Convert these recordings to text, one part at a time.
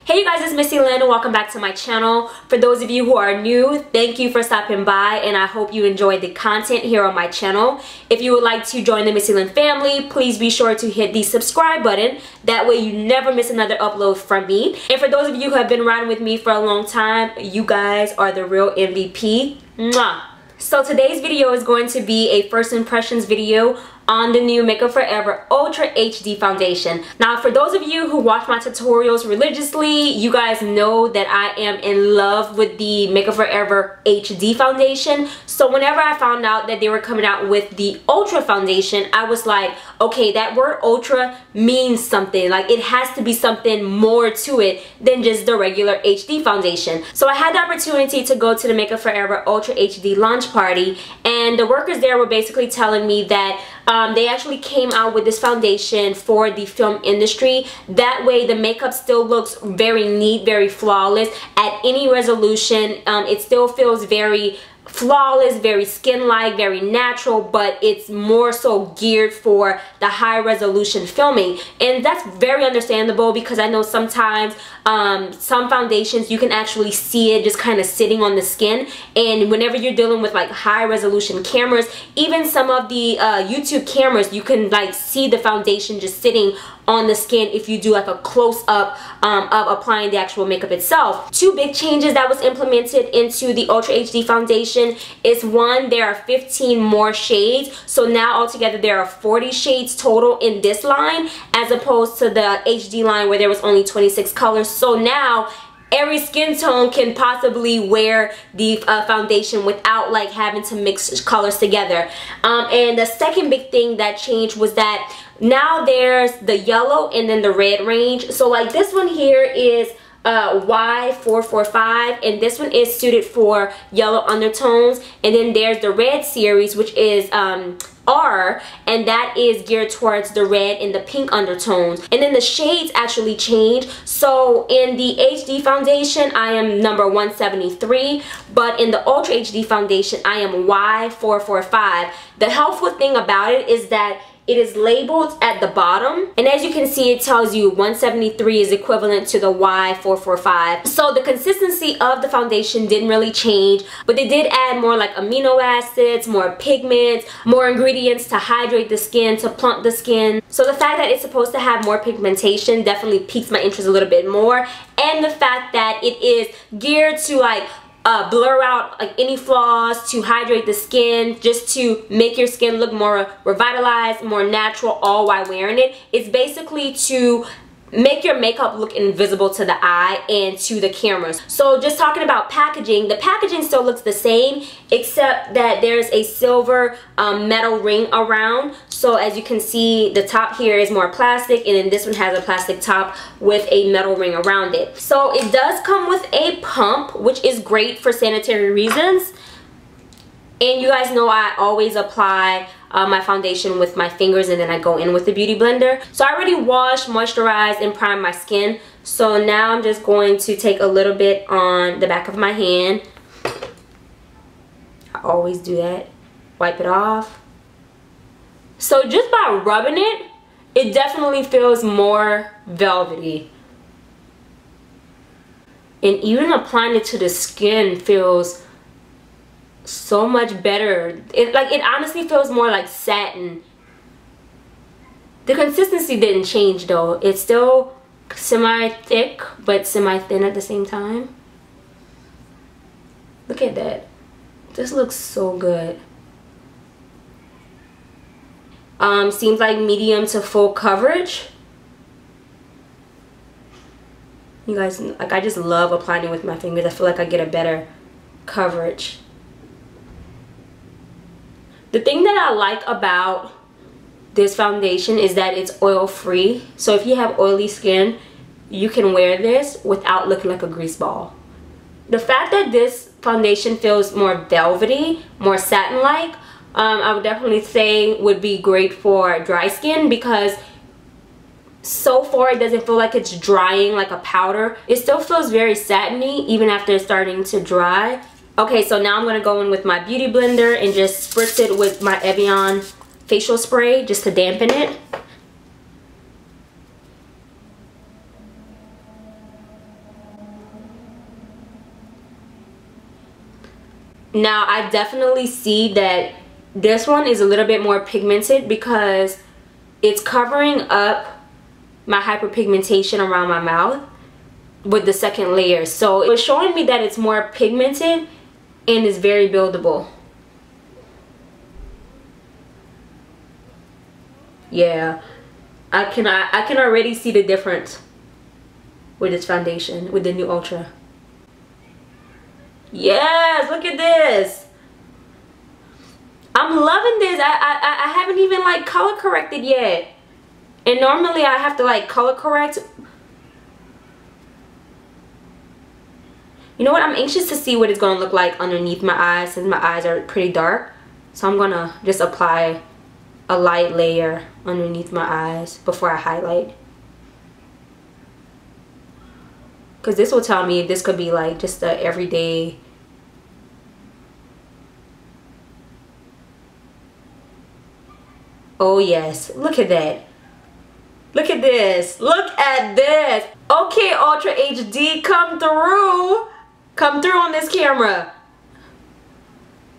Hey you guys, it's Missy Lynn and welcome back to my channel. For those of you who are new, thank you for stopping by and I hope you enjoyed the content here on my channel. If you would like to join the Missy Lynn family, please be sure to hit the subscribe button. That way you never miss another upload from me. And for those of you who have been riding with me for a long time, you guys are the real MVP. Mwah! So today's video is going to be a first impressions video on the new Makeup Forever Ultra HD foundation. Now for those of you who watch my tutorials religiously, you guys know that I am in love with the Makeup Forever HD foundation. So whenever I found out that they were coming out with the Ultra foundation, I was like, okay, that word Ultra means something. Like it has to be something more to it than just the regular HD foundation. So I had the opportunity to go to the Makeup Forever Ultra HD launch party, and the workers there were basically telling me that they actually came out with this foundation for the film industry. That way the makeup still looks very neat, very flawless at any resolution. It still feels very flawless, very skin-like, very natural, but it's more so geared for the high resolution filming. And that's very understandable because I know sometimes some foundations you can actually see it just kind of sitting on the skin, and whenever you're dealing with like high resolution cameras, even some of the YouTube cameras, you can like see the foundation just sitting on the skin if you do like a close-up of applying the actual makeup itself. Two big changes that was implemented into the Ultra HD foundation is one, there are 15 more shades. So now altogether there are 40 shades total in this line as opposed to the HD line where there was only 26 colors. So now every skin tone can possibly wear the foundation without like having to mix colors together. And the second big thing that changed was that now there's the yellow and then the red range. So like this one here is Y445, and this one is suited for yellow undertones, and then there's the red series, which is R, and that is geared towards the red and the pink undertones. And then the shades actually change. So in the HD foundation I am number 173, but in the Ultra HD foundation I am Y445. The helpful thing about it is that it is labeled at the bottom, and as you can see it tells you 173 is equivalent to the Y445. So the consistency of the foundation didn't really change, but they did add more like amino acids, more pigments, more ingredients to hydrate the skin, to plump the skin. So the fact that it's supposed to have more pigmentation definitely piques my interest a little bit more, and the fact that it is geared to like blur out like any flaws, to hydrate the skin, just to make your skin look more revitalized, more natural, all while wearing it. It's basically to make your makeup look invisible to the eye and to the cameras. So just talking about packaging, the packaging still looks the same except that there's a silver metal ring around. So as you can see, the top here is more plastic, and then this one has a plastic top with a metal ring around it. So it does come with a pump, which is great for sanitary reasons. And you guys know I always apply my foundation with my fingers, and then I go in with the beauty blender. So I already washed, moisturized, and primed my skin. So now I'm just going to take a little bit on the back of my hand. I always do that. Wipe it off. So just by rubbing it, it definitely feels more velvety. And even applying it to the skin feels so much better. It honestly feels more like satin. The consistency didn't change though. It's still semi-thick but semi-thin at the same time. Look at that. This looks so good. Seems like medium to full coverage. You guys, like, I just love applying it with my fingers. I feel like I get a better coverage. The thing that I like about this foundation is that it's oil free. So if you have oily skin, you can wear this without looking like a grease ball. The fact that this foundation feels more velvety, more satin-like, I would definitely say would be great for dry skin, because so far it doesn't feel like it's drying like a powder. It still feels very satiny even after it's starting to dry. Okay, so now I'm going to go in with my beauty blender and just spritz it with my Evian facial spray just to dampen it. Now I definitely see that this one is a little bit more pigmented because it's covering up my hyperpigmentation around my mouth with the second layer. So it's showing me that it's more pigmented and is very buildable. Yeah, I can already see the difference with this foundation, with the new Ultra. Yes, look at this. I'm loving this. I haven't even like color corrected yet. And normally I have to like color correct. You know what? I'm anxious to see what it's going to look like underneath my eyes since my eyes are pretty dark. So I'm going to just apply a light layer underneath my eyes before I highlight. Because this will tell me if this could be like just a everyday. Oh yes, look at that. Look at this. Look at this. Okay, Ultra HD, come through. Come through on this camera.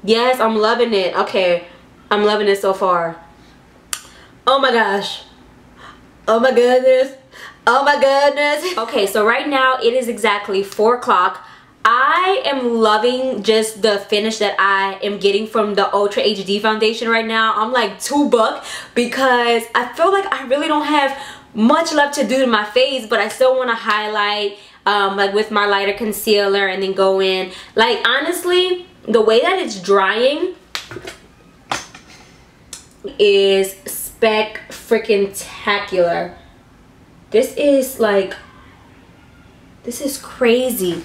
Yes, I'm loving it. Okay, I'm loving it so far. Oh my gosh. Oh my goodness. Oh my goodness. Okay, so right now it is exactly 4 o'clock. I am loving just the finish that I am getting from the Ultra HD foundation right now. I'm like $2 because I feel like I really don't have much left to do to my face, but I still want to highlight like with my lighter concealer and then go in. Like honestly, the way that it's drying is spec-freaking-tacular. This is like, this is crazy.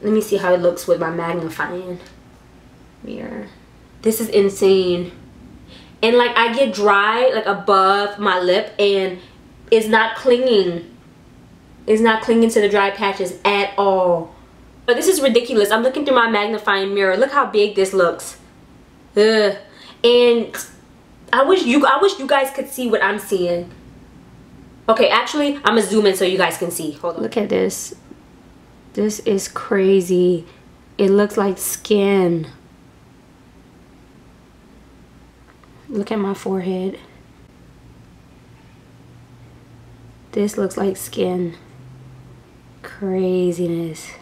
Let me see how it looks with my magnifying mirror. This is insane. And like I get dry like above my lip and it's not clinging. It's not clinging to the dry patches at all. But this is ridiculous. I'm looking through my magnifying mirror. Look how big this looks. Ugh. And I wish you guys could see what I'm seeing. Okay, actually, I'm gonna zoom in so you guys can see. Hold on. Look at this. This is crazy. It looks like skin. Look at my forehead. This looks like skin. Craziness.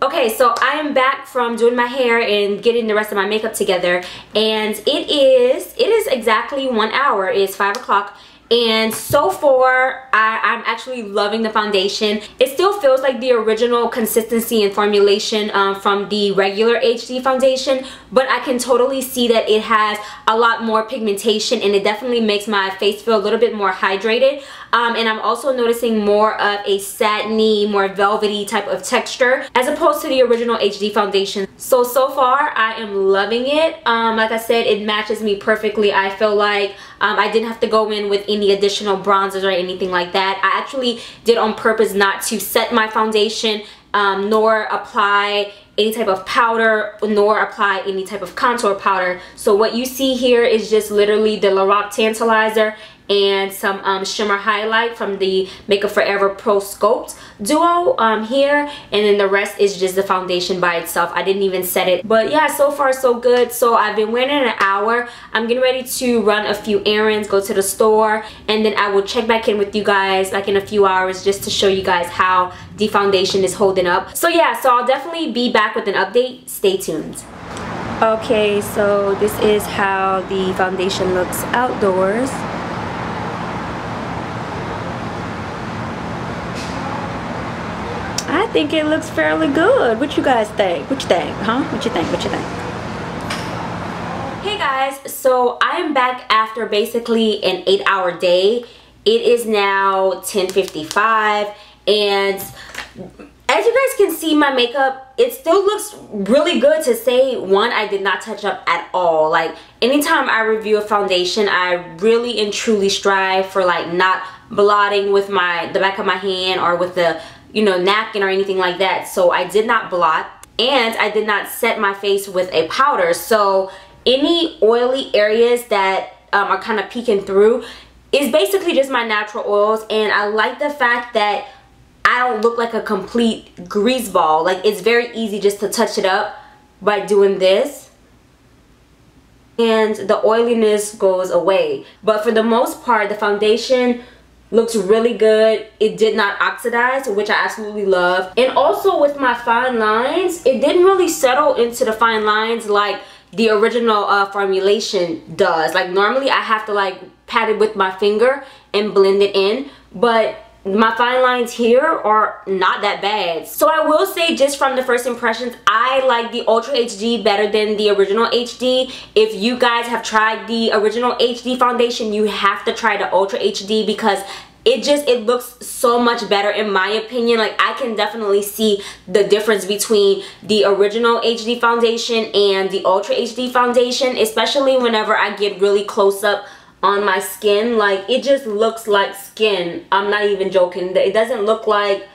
Okay, so I am back from doing my hair and getting the rest of my makeup together, and it is exactly 1 hour. It's 5 o'clock. And so far, I'm actually loving the foundation. It still feels like the original consistency and formulation from the regular HD foundation, but I can totally see that it has a lot more pigmentation and it definitely makes my face feel a little bit more hydrated. And I'm also noticing more of a satiny, more velvety type of texture as opposed to the original HD foundation. So far, I am loving it. Like I said, it matches me perfectly. I feel like I didn't have to go in with any additional bronzers or anything like that. I actually did on purpose not to set my foundation, nor apply any type of powder, nor apply any type of contour powder. So what you see here is just literally the Lorac Tantalizer and some shimmer highlight from the Makeup Forever Pro Sculpt duo here, and then the rest is just the foundation by itself. I didn't even set it, but yeah, so far so good. So I've been wearing it an hour. I'm getting ready to run a few errands, go to the store, and then I will check back in with you guys like in a few hours just to show you guys how the foundation is holding up. So yeah, so I'll definitely be back with an update. Stay tuned. Okay, so this is how the foundation looks outdoors. I think it looks fairly good. What you guys think? What you think, huh? What you think? What you think? Hey guys, so I am back after basically an 8-hour day. It is now 10:55, and as you guys can see, my makeup, it still looks really good. To say one, I did not touch up at all. Like anytime I review a foundation, I really and truly strive for like not blotting with the back of my hand or with the napkin or anything like that. So I did not blot, and I did not set my face with a powder. So any oily areas that are kind of peeking through is basically just my natural oils. And I like the fact that I don't look like a complete grease ball. Like, it's very easy just to touch it up by doing this, and the oiliness goes away. But for the most part, the foundation looks really good. It did not oxidize, which I absolutely love. And also with my fine lines, it didn't really settle into the fine lines like the original formulation does. Like, normally I have to like pat it with my finger and blend it in, but my fine lines here are not that bad. So I will say, just from the first impressions, I like the Ultra HD better than the original HD. If you guys have tried the original HD foundation, you have to try the Ultra HD because it looks so much better in my opinion. Like, I can definitely see the difference between the original HD foundation and the Ultra HD foundation, especially whenever I get really close up on my skin. Like, it just looks like skin. I'm not even joking. It doesn't look like,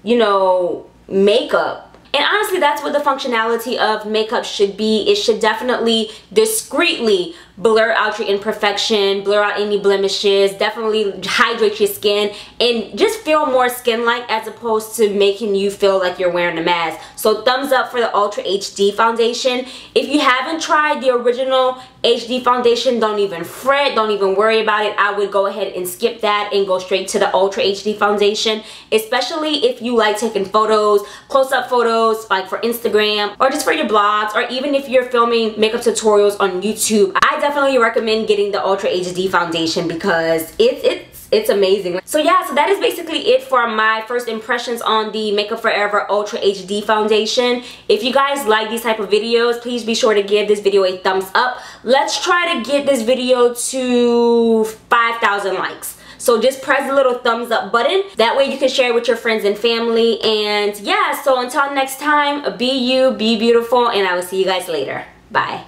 you know, makeup. And honestly, that's what the functionality of makeup should be. It should definitely discreetly blur out your imperfection, blur out any blemishes, definitely hydrate your skin, and just feel more skin-like as opposed to making you feel like you're wearing a mask. So thumbs up for the Ultra HD foundation. If you haven't tried the original HD foundation, don't even fret, don't even worry about it. I would go ahead and skip that and go straight to the Ultra HD foundation, especially if you like taking photos, close-up photos, like for Instagram or just for your blogs, or even if you're filming makeup tutorials on YouTube. I definitely recommend getting the Ultra HD foundation because it's amazing. So yeah, so that is basically it for my first impressions on the Makeup Forever Ultra HD foundation. If you guys like these type of videos, please be sure to give this video a thumbs up. Let's try to get this video to 5,000 likes. So just press the little thumbs up button. That way you can share it with your friends and family. And yeah, so until next time, be you, be beautiful, and I will see you guys later. Bye.